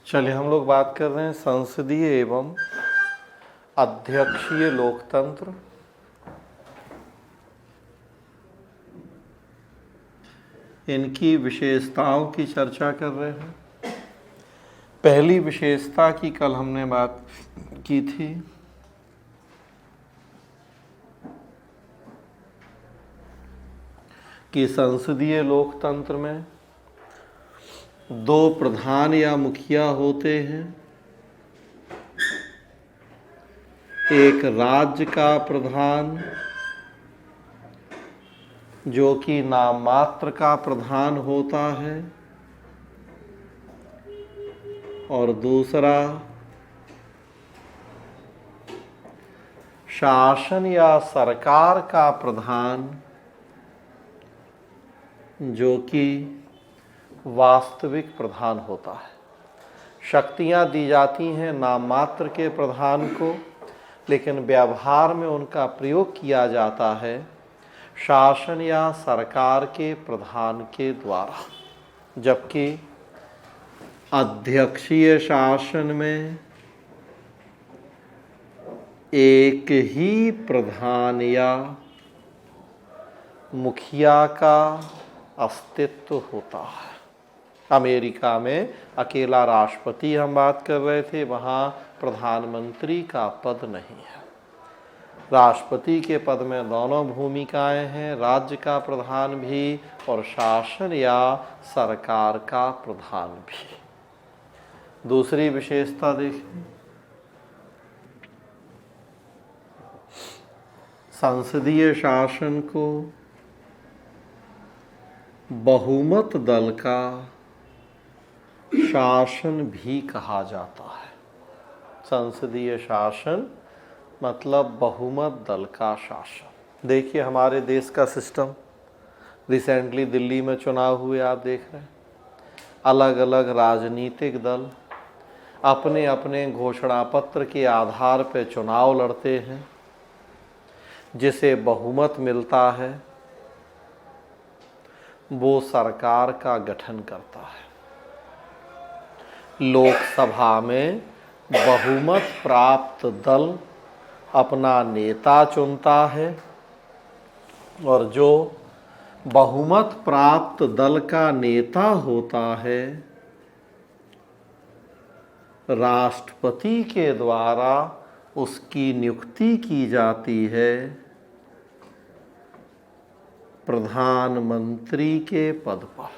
चलिए हम लोग बात कर रहे हैं संसदीय एवं अध्यक्षीय लोकतंत्र। इनकी विशेषताओं की चर्चा कर रहे हैं। पहली विशेषता की कल हमने बात की थी कि संसदीय लोकतंत्र में दो प्रधान या मुखिया होते हैं। एक राज्य का प्रधान जो कि नाम मात्र का प्रधान होता है और दूसरा शासन या सरकार का प्रधान जो कि वास्तविक प्रधान होता है। शक्तियां दी जाती हैं नाम मात्र के प्रधान को, लेकिन व्यवहार में उनका प्रयोग किया जाता है शासन या सरकार के प्रधान के द्वारा। जबकि अध्यक्षीय शासन में एक ही प्रधान या मुखिया का अस्तित्व होता है। अमेरिका में अकेला राष्ट्रपति हम बात कर रहे थे, वहाँ प्रधानमंत्री का पद नहीं है। राष्ट्रपति के पद में दोनों भूमिकाएं हैं, राज्य का प्रधान भी और शासन या सरकार का प्रधान भी। दूसरी विशेषता देखिए, संसदीय शासन को बहुमत दल का शासन भी कहा जाता है। संसदीय शासन मतलब बहुमत दल का शासन। देखिए हमारे देश का सिस्टम, रिसेंटली दिल्ली में चुनाव हुए, आप देख रहे हैं अलग अलग राजनीतिक दल अपने अपने घोषणा पत्र के आधार पर चुनाव लड़ते हैं। जिसे बहुमत मिलता है वो सरकार का गठन करता है। लोकसभा में बहुमत प्राप्त दल अपना नेता चुनता है और जो बहुमत प्राप्त दल का नेता होता है राष्ट्रपति के द्वारा उसकी नियुक्ति की जाती है प्रधानमंत्री के पद पर।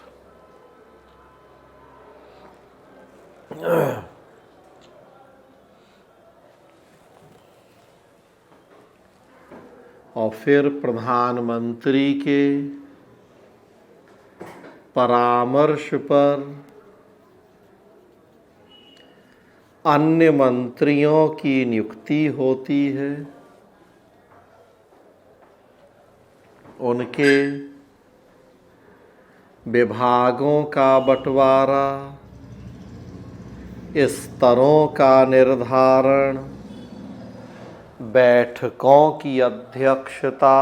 और फिर प्रधानमंत्री के परामर्श पर अन्य मंत्रियों की नियुक्ति होती है। उनके विभागों का बंटवारा, स्तरों का निर्धारण, बैठकों की अध्यक्षता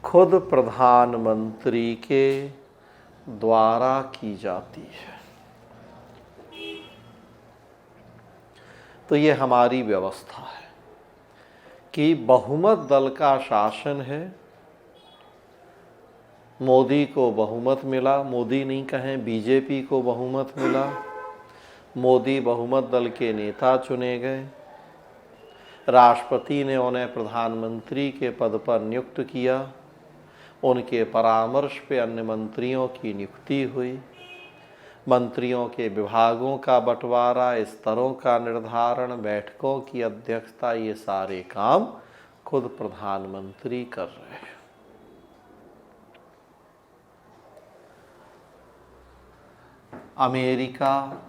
खुद प्रधानमंत्री के द्वारा की जाती है। तो ये हमारी व्यवस्था है कि बहुमत दल का शासन है। मोदी को बहुमत मिला, मोदी नहीं कहें बीजेपी को बहुमत मिला। मोदी बहुमत दल के नेता चुने गए, राष्ट्रपति ने उन्हें प्रधानमंत्री के पद पर नियुक्त किया, उनके परामर्श पे अन्य मंत्रियों की नियुक्ति हुई। मंत्रियों के विभागों का बंटवारा, स्तरों का निर्धारण, बैठकों की अध्यक्षता, ये सारे काम खुद प्रधानमंत्री कर रहे हैं। अमेरिका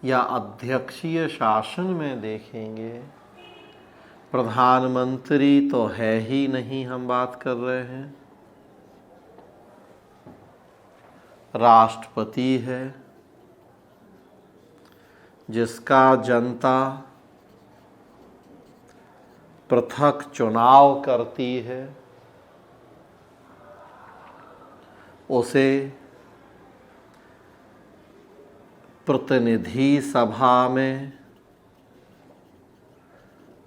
या अध्यक्षीय शासन में देखेंगे प्रधानमंत्री तो है ही नहीं, हम बात कर रहे हैं राष्ट्रपति है जिसका जनता पृथक चुनाव करती है। उसे प्रतिनिधि सभा में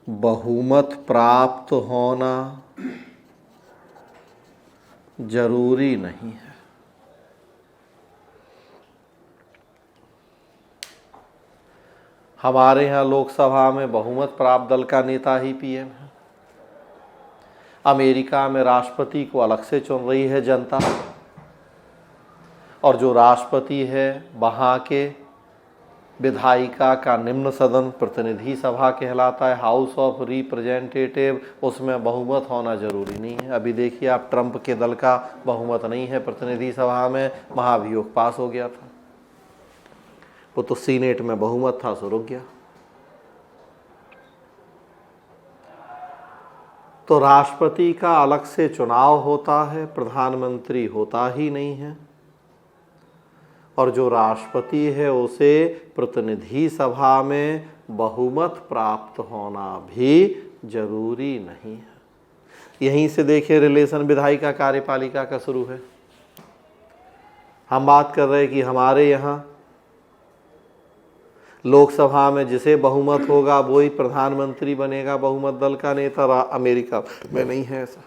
बहुमत प्राप्त होना जरूरी नहीं है। हमारे यहाँ लोकसभा में बहुमत प्राप्त दल का नेता ही पीएम है। अमेरिका में राष्ट्रपति को अलग से चुन रही है जनता, और जो राष्ट्रपति है वहाँ के विधायिका का निम्न सदन प्रतिनिधि सभा कहलाता है, हाउस ऑफ रिप्रेजेंटेटिव। उसमें बहुमत होना जरूरी नहीं है। अभी देखिए आप, ट्रंप के दल का बहुमत नहीं है प्रतिनिधि सभा में, महाभियोग पास हो गया था। वो तो सीनेट में बहुमत था, सो रुक गया। तो राष्ट्रपति का अलग से चुनाव होता है, प्रधानमंत्री होता ही नहीं है। और जो राष्ट्रपति है उसे प्रतिनिधि सभा में बहुमत प्राप्त होना भी जरूरी नहीं है। यहीं से देखिए रिलेशन विधायिका कार्यपालिका का शुरू है। हम बात कर रहे हैं कि हमारे यहाँ लोकसभा में जिसे बहुमत होगा वही प्रधानमंत्री बनेगा, बहुमत दल का नेता। अमेरिका में नहीं है ऐसा।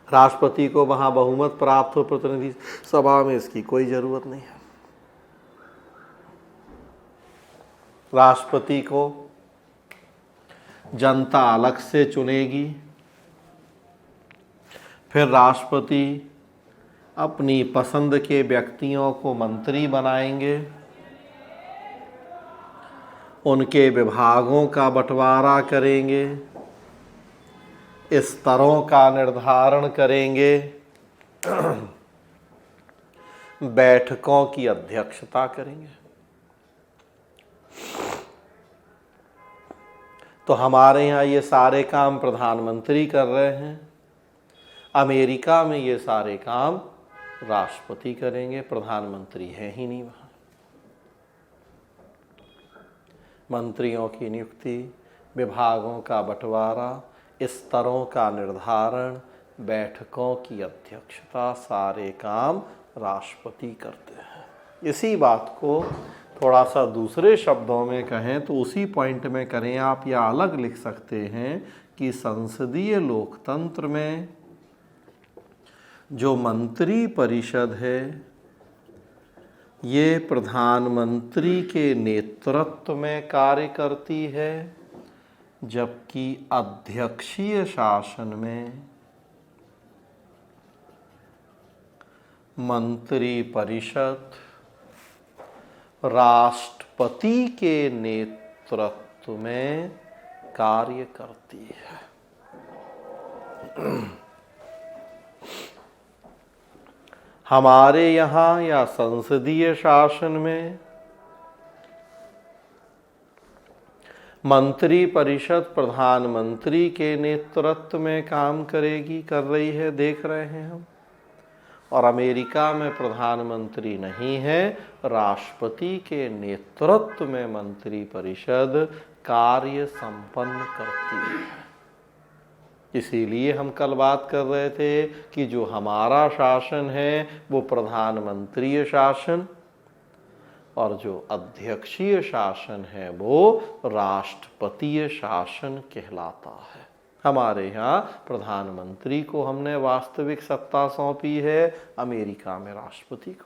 राष्ट्रपति को वहां बहुमत प्राप्त हो प्रतिनिधि सभा में, इसकी कोई जरूरत नहीं है। राष्ट्रपति को जनता अलग से चुनेगी, फिर राष्ट्रपति अपनी पसंद के व्यक्तियों को मंत्री बनाएंगे, उनके विभागों का बंटवारा करेंगे, स्तरों का निर्धारण करेंगे, बैठकों की अध्यक्षता करेंगे। तो हमारे यहाँ ये सारे काम प्रधानमंत्री कर रहे हैं, अमेरिका में ये सारे काम राष्ट्रपति करेंगे, प्रधानमंत्री है ही नहीं वहाँ। मंत्रियों की नियुक्ति, विभागों का बंटवारा, स्तरों का निर्धारण, बैठकों की अध्यक्षता, सारे काम राष्ट्रपति करते हैं। इसी बात को थोड़ा सा दूसरे शब्दों में कहें तो उसी पॉइंट में करें आप, या अलग लिख सकते हैं कि संसदीय लोकतंत्र में जो मंत्री परिषद है ये प्रधानमंत्री के नेतृत्व में कार्य करती है, जबकि अध्यक्षीय शासन में मंत्री परिषद राष्ट्रपति के नेतृत्व में कार्य करती है। हमारे यहाँ या संसदीय शासन में मंत्री परिषद प्रधानमंत्री के नेतृत्व में काम करेगी, कर रही है, देख रहे हैं हम। और अमेरिका में प्रधानमंत्री नहीं है, राष्ट्रपति के नेतृत्व में मंत्री परिषद कार्य संपन्न करती है। इसीलिए हम कल बात कर रहे थे कि जो हमारा शासन है वो प्रधानमंत्रीय शासन, और जो अध्यक्षीय शासन है वो राष्ट्रपतीय शासन कहलाता है। हमारे यहाँ प्रधानमंत्री को हमने वास्तविक सत्ता सौंपी है, अमेरिका में राष्ट्रपति को।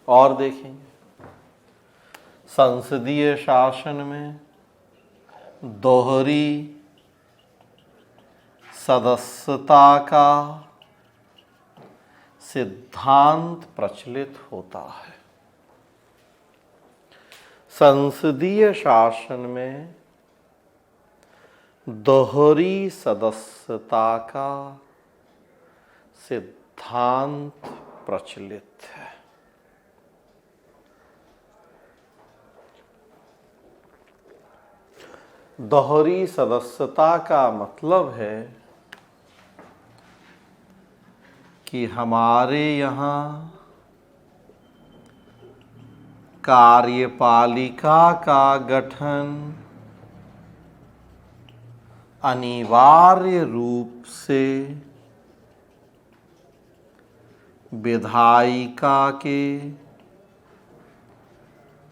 और देखेंगे संसदीय शासन में दोहरी सदस्यता का सिद्धांत प्रचलित होता है। संसदीय शासन में दोहरी सदस्यता का सिद्धांत प्रचलित है। दोहरी सदस्यता का मतलब है कि हमारे यहाँ कार्यपालिका का गठन अनिवार्य रूप से विधायिका के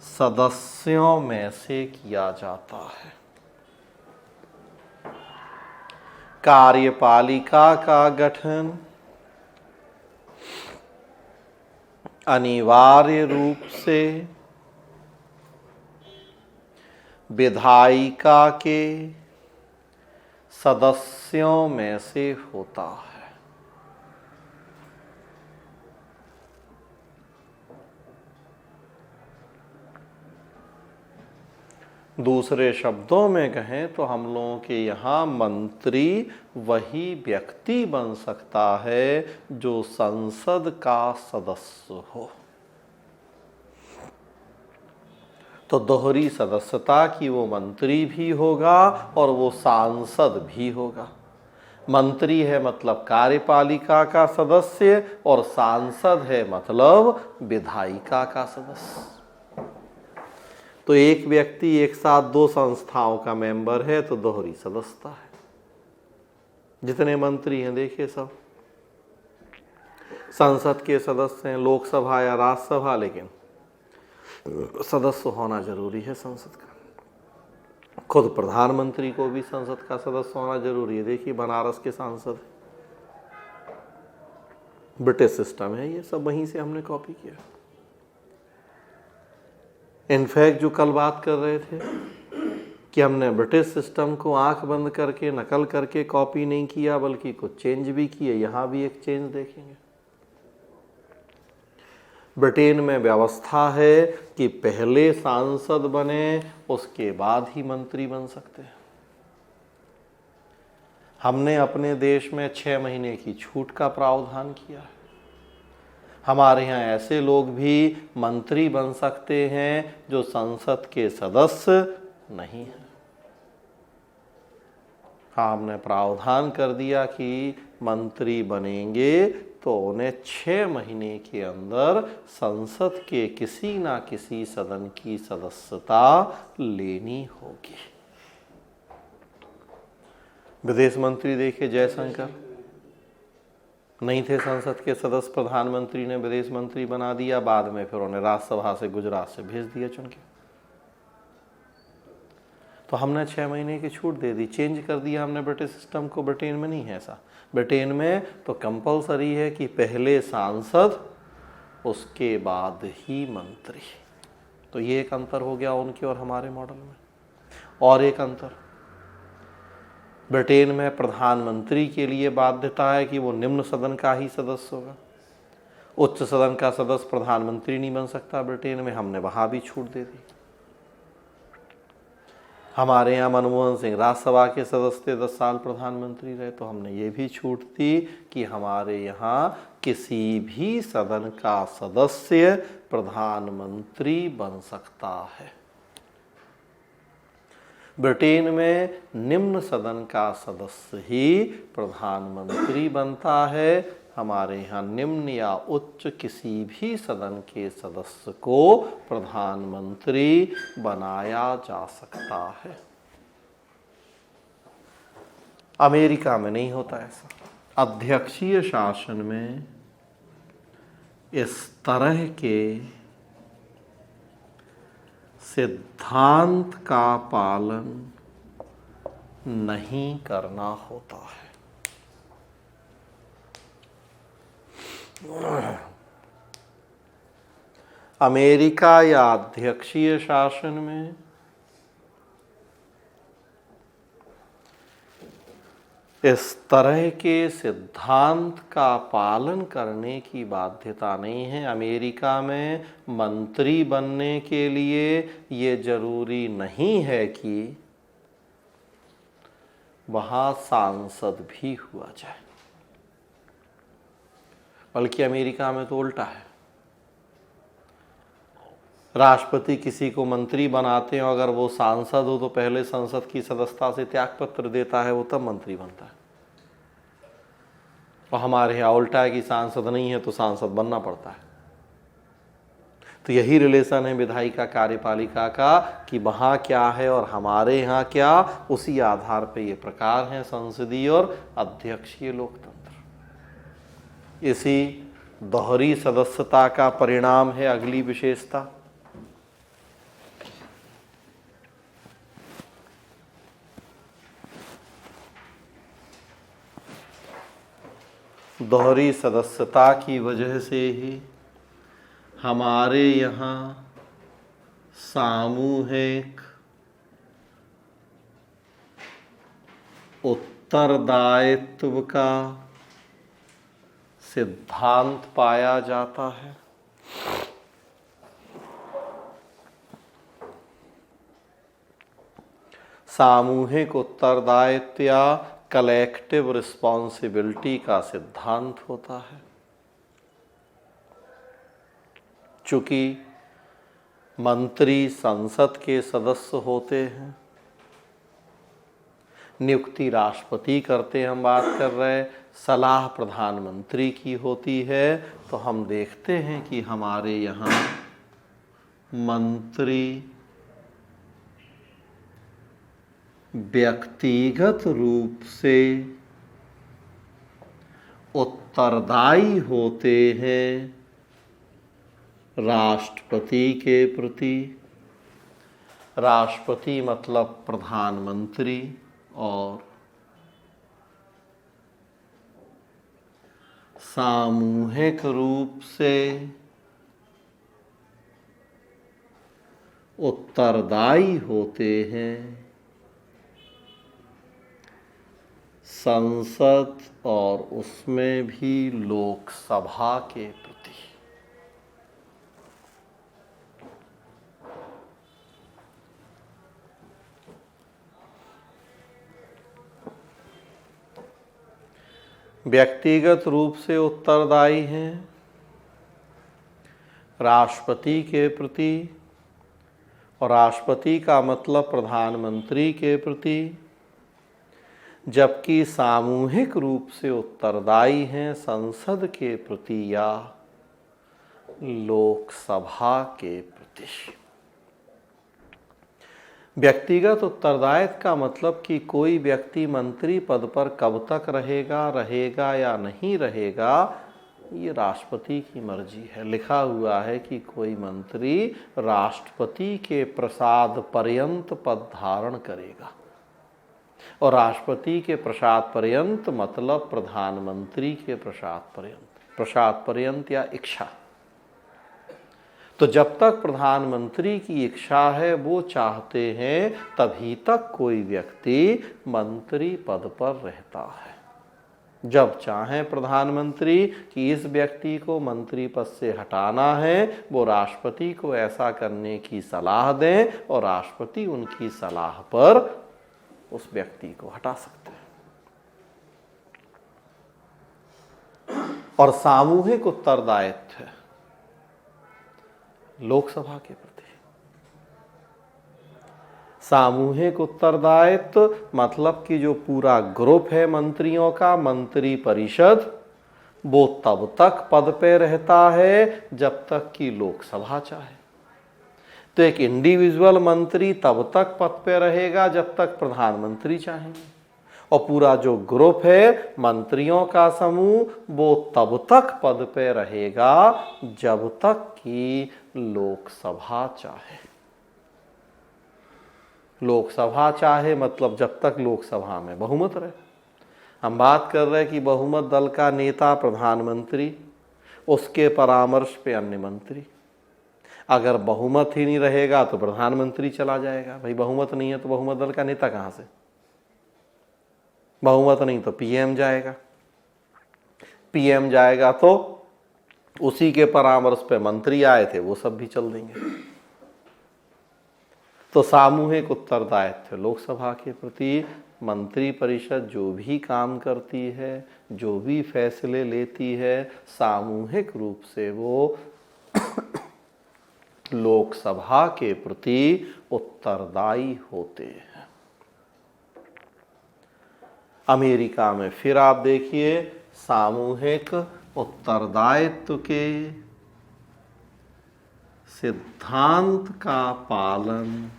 सदस्यों में से किया जाता है। कार्यपालिका का गठन अनिवार्य रूप से विधायिका के सदस्यों में से होता है। दूसरे शब्दों में कहें तो हम लोगों के यहाँ मंत्री वही व्यक्ति बन सकता है जो संसद का सदस्य हो। तो दोहरी सदस्यता की वो मंत्री भी होगा और वो सांसद भी होगा। मंत्री है मतलब कार्यपालिका का सदस्य और सांसद है मतलब विधायिका का सदस्य। तो एक व्यक्ति एक साथ दो संस्थाओं का मेंबर है तो दोहरी सदस्यता है। जितने मंत्री हैं देखिए सब संसद के सदस्य हैं, लोकसभा या राज्यसभा, लेकिन सदस्य होना जरूरी है संसद का। खुद प्रधानमंत्री को भी संसद का सदस्य होना जरूरी है। देखिए बनारस के सांसद, ब्रिटिश सिस्टम है ये सब, वहीं से हमने कॉपी किया। इनफैक्ट जो कल बात कर रहे थे कि हमने ब्रिटिश सिस्टम को आंख बंद करके नकल करके कॉपी नहीं किया बल्कि कुछ चेंज भी किए, यहां भी एक चेंज देखेंगे। ब्रिटेन में व्यवस्था है कि पहले सांसद बने उसके बाद ही मंत्री बन सकते हैं। हमने अपने देश में 6 महीने की छूट का प्रावधान किया है। हमारे यहाँ ऐसे लोग भी मंत्री बन सकते हैं जो संसद के सदस्य नहीं हैं। हाँ, हमने प्रावधान कर दिया कि मंत्री बनेंगे तो उन्हें 6 महीने के अंदर संसद के किसी ना किसी सदन की सदस्यता लेनी होगी। विदेश मंत्री देखिए जयशंकर नहीं थे संसद के सदस्य, प्रधानमंत्री ने विदेश मंत्री बना दिया, बाद में फिर उन्हें राज्यसभा से गुजरात से भेज दिया चुन के। तो हमने 6 महीने की छूट दे दी, चेंज कर दिया हमने ब्रिटिश सिस्टम को। ब्रिटेन में नहीं है ऐसा। ब्रिटेन में तो कंपलसरी है कि पहले सांसद उसके बाद ही मंत्री। तो ये एक अंतर हो गया उनके और हमारे मॉडल में। और एक अंतर, ब्रिटेन में प्रधानमंत्री के लिए बाध्यता है कि वो निम्न सदन का ही सदस्य होगा। उच्च सदन का सदस्य प्रधानमंत्री नहीं बन सकता ब्रिटेन में। हमने वहां भी छूट दे दी। हमारे यहाँ मनमोहन सिंह राज्यसभा के सदस्य थे, 10 साल प्रधानमंत्री रहे, तो हमने ये भी छूट दी कि हमारे यहाँ किसी भी सदन का सदस्य प्रधानमंत्री बन सकता है। ब्रिटेन में निम्न सदन का सदस्य ही प्रधानमंत्री बनता है। हमारे यहाँ निम्न या उच्च किसी भी सदन के सदस्य को प्रधानमंत्री बनाया जा सकता है। अमेरिका में नहीं होता ऐसा। अध्यक्षीय शासन में इस तरह के सिद्धांत का पालन नहीं करना होता है। अमेरिका या अध्यक्षीय शासन में इस तरह के सिद्धांत का पालन करने की बाध्यता नहीं है। अमेरिका में मंत्री बनने के लिए ये जरूरी नहीं है कि वहां सांसद भी हुआ जाए, बल्कि अमेरिका में तो उल्टा है। राष्ट्रपति किसी को मंत्री बनाते हैं, अगर वो सांसद हो तो पहले संसद की सदस्यता से त्यागपत्र देता है, वो तब मंत्री बनता है। और हमारे यहाँ उल्टा है कि सांसद नहीं है तो सांसद बनना पड़ता है। तो यही रिलेशन है विधायिका कार्यपालिका का कि वहाँ क्या है और हमारे यहाँ क्या, उसी आधार पे ये प्रकार हैं संसदीय और अध्यक्षीय लोकतंत्र। इसी दोहरी सदस्यता का परिणाम है अगली विशेषता, दोहरी सदस्यता की वजह से ही हमारे यहाँ सामूहिक उत्तरदायित्व का सिद्धांत पाया जाता है। सामूहिक उत्तरदायित्व या कलेक्टिव रिस्पॉन्सिबिलिटी का सिद्धांत होता है। चूंकि मंत्री संसद के सदस्य होते हैं, नियुक्ति राष्ट्रपति करते हैं, हम बात कर रहे हैं, सलाह प्रधानमंत्री की होती है, तो हम देखते हैं कि हमारे यहाँ मंत्री व्यक्तिगत रूप से उत्तरदायी होते हैं राष्ट्रपति के प्रति। राष्ट्रपति मतलब प्रधानमंत्री, और सामूहिक रूप से उत्तरदायी होते हैं संसद और उसमें भी लोकसभा के प्रति। व्यक्तिगत रूप से उत्तरदायी हैं राष्ट्रपति के प्रति, और राष्ट्रपति का मतलब प्रधानमंत्री के प्रति, जबकि सामूहिक रूप से उत्तरदायी हैं संसद के प्रति या लोकसभा के प्रति। व्यक्तिगत उत्तरदायित्व का मतलब कि कोई व्यक्ति मंत्री पद पर कब तक रहेगा या नहीं रहेगा, ये राष्ट्रपति की मर्जी है। लिखा हुआ है कि कोई मंत्री राष्ट्रपति के प्रसाद पर्यंत पद धारण करेगा, और राष्ट्रपति के प्रसाद पर्यंत मतलब प्रधानमंत्री के प्रसाद पर्यंत या इच्छा। तो जब तक प्रधानमंत्री की इच्छा है, वो चाहते हैं, तभी तक कोई व्यक्ति मंत्री पद पर रहता है। जब चाहे प्रधानमंत्री कि इस व्यक्ति को मंत्री पद से हटाना है, वो राष्ट्रपति को ऐसा करने की सलाह दें, और राष्ट्रपति उनकी सलाह पर उस व्यक्ति को हटा सकते हैं। और सामूहिक उत्तरदायित्व है लोकसभा के प्रति। सामूहिक उत्तरदायित्व मतलब कि जो पूरा ग्रुप है मंत्रियों का, मंत्री परिषद, वो तब तक पद पे रहता है जब तक कि लोकसभा चाहे। तो एक इंडिविजुअल मंत्री तब तक पद पे रहेगा जब तक प्रधानमंत्री चाहेंगे, और पूरा जो ग्रुप है मंत्रियों का समूह, वो तब तक पद पे रहेगा जब तक कि लोकसभा चाहे। लोकसभा चाहे मतलब जब तक लोकसभा में बहुमत रहे। हम बात कर रहे हैं कि बहुमत दल का नेता प्रधानमंत्री, उसके परामर्श पे अन्य मंत्री। अगर बहुमत ही नहीं रहेगा तो प्रधानमंत्री चला जाएगा। भाई बहुमत नहीं है तो बहुमत दल का नेता कहां से? बहुमत नहीं तो पीएम जाएगा। पीएम जाएगा तो उसी के परामर्श पे मंत्री आए थे, वो सब भी चल देंगे। तो सामूहिक उत्तरदायित्व लोकसभा के प्रति। मंत्री परिषद जो भी काम करती है, जो भी फैसले लेती है, सामूहिक रूप से वो लोकसभा के प्रति उत्तरदायी होते हैं। अमेरिका में फिर आप देखिए, सामूहिक उत्तरदायित्व के सिद्धांत का पालन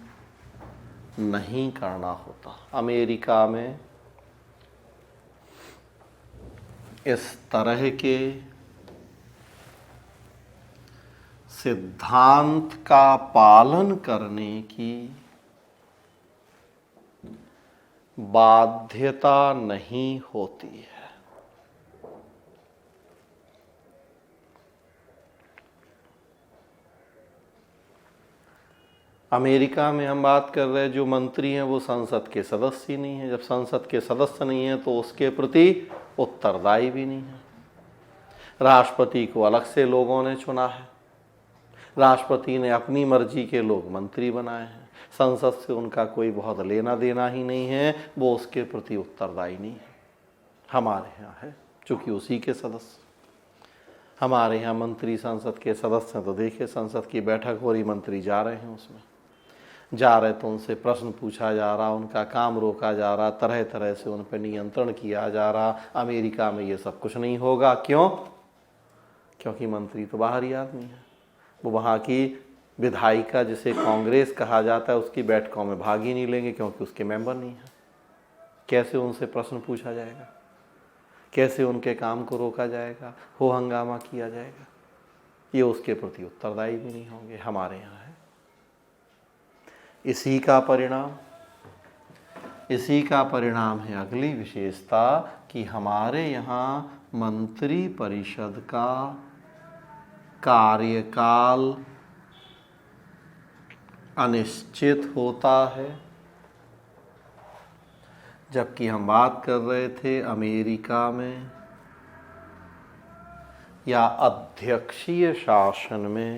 नहीं करना होता। अमेरिका में इस तरह के सिद्धांत का पालन करने की बाध्यता नहीं होती है। अमेरिका में हम बात कर रहे हैं जो मंत्री हैं वो संसद के सदस्य ही नहीं है। जब संसद के सदस्य नहीं है तो उसके प्रति उत्तरदायी भी नहीं है। राष्ट्रपति को अलग से लोगों ने चुना है, राष्ट्रपति ने अपनी मर्जी के लोग मंत्री बनाए हैं, संसद से उनका कोई बहुत लेना देना ही नहीं है, वो उसके प्रति उत्तरदायी नहीं है। हमारे यहाँ है चूँकि उसी के सदस्य, हमारे यहाँ मंत्री संसद के सदस्य हैं तो देखिए संसद की बैठक हो रही, मंत्री जा रहे हैं, उसमें जा रहे तो उनसे प्रश्न पूछा जा रहा, उनका काम रोका जा रहा, तरह तरह से उन पर नियंत्रण किया जा रहा। अमेरिका में ये सब कुछ नहीं होगा। क्यों? क्योंकि मंत्री तो बाहरी आदमी है, वो वहाँ की विधायिका जिसे कांग्रेस कहा जाता है उसकी बैठकों में भाग ही नहीं लेंगे क्योंकि उसके मेंबर नहीं है। कैसे उनसे प्रश्न पूछा जाएगा, कैसे उनके काम को रोका जाएगा, हो हंगामा किया जाएगा, ये उसके प्रति उत्तरदायी भी नहीं होंगे। हमारे यहाँ है इसी का परिणाम है अगली विशेषता कि हमारे यहाँ मंत्री परिषद का कार्यकाल अनिश्चित होता है। जबकि हम बात कर रहे थे अमेरिका में या अध्यक्षीय शासन में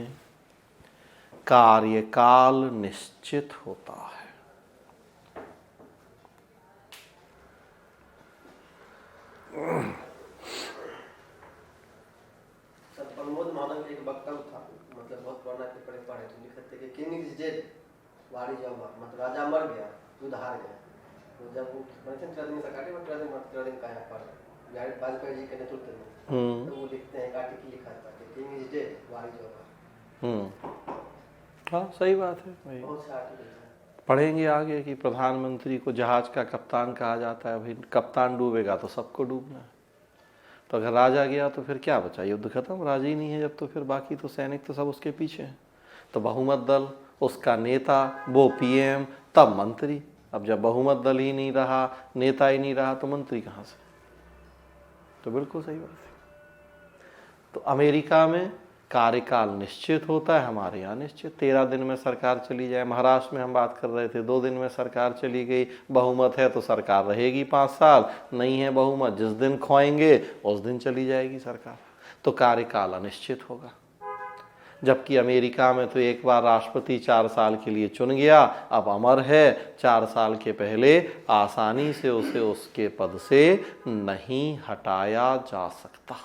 कार्यकाल निश्चित होता है। सर प्रमोद माधव का एक वक्तव्य था, मतलब बहुत पुराना पेपर पढ़े तो लिखते थे कि किंग इज डेड वारी जम्मा, मतलब राजा मर गया युद्ध हार गया। तो जब वो ट्रेनिंग सरकार में ट्रेनिंग का यहाँ पर वाजपेयी जी के नेतृत्व में तो वो लिखते हैं आर्टिकल लिखा था कि किंग इज डेड वारी जम्मा। हाँ सही बात है भाई, पढ़ेंगे आगे कि प्रधानमंत्री को जहाज का कप्तान कहा जाता है। भाई कप्तान डूबेगा तो सबको डूबना है, तो अगर राजा गया तो फिर क्या बचा, युद्ध खत्म, राजा ही नहीं है जब तो फिर बाकी तो सैनिक तो सब उसके पीछे हैं। तो बहुमत दल, उसका नेता, वो पीएम, तब मंत्री। अब जब बहुमत दल ही नहीं रहा, नेता ही नहीं रहा, तो मंत्री कहाँ से? तो बिल्कुल सही बात है। तो अमेरिका में कार्यकाल निश्चित होता है, हमारे यहाँ निश्चित 13 दिन में सरकार चली जाए। महाराष्ट्र में हम बात कर रहे थे 2 दिन में सरकार चली गई। बहुमत है तो सरकार रहेगी 5 साल, नहीं है बहुमत जिस दिन खोएंगे उस दिन चली जाएगी सरकार। तो कार्यकाल अनिश्चित होगा। जबकि अमेरिका में तो एक बार राष्ट्रपति 4 साल के लिए चुन गया, अब अमर है, 4 साल के पहले आसानी से उसे उसके पद से नहीं हटाया जा सकता।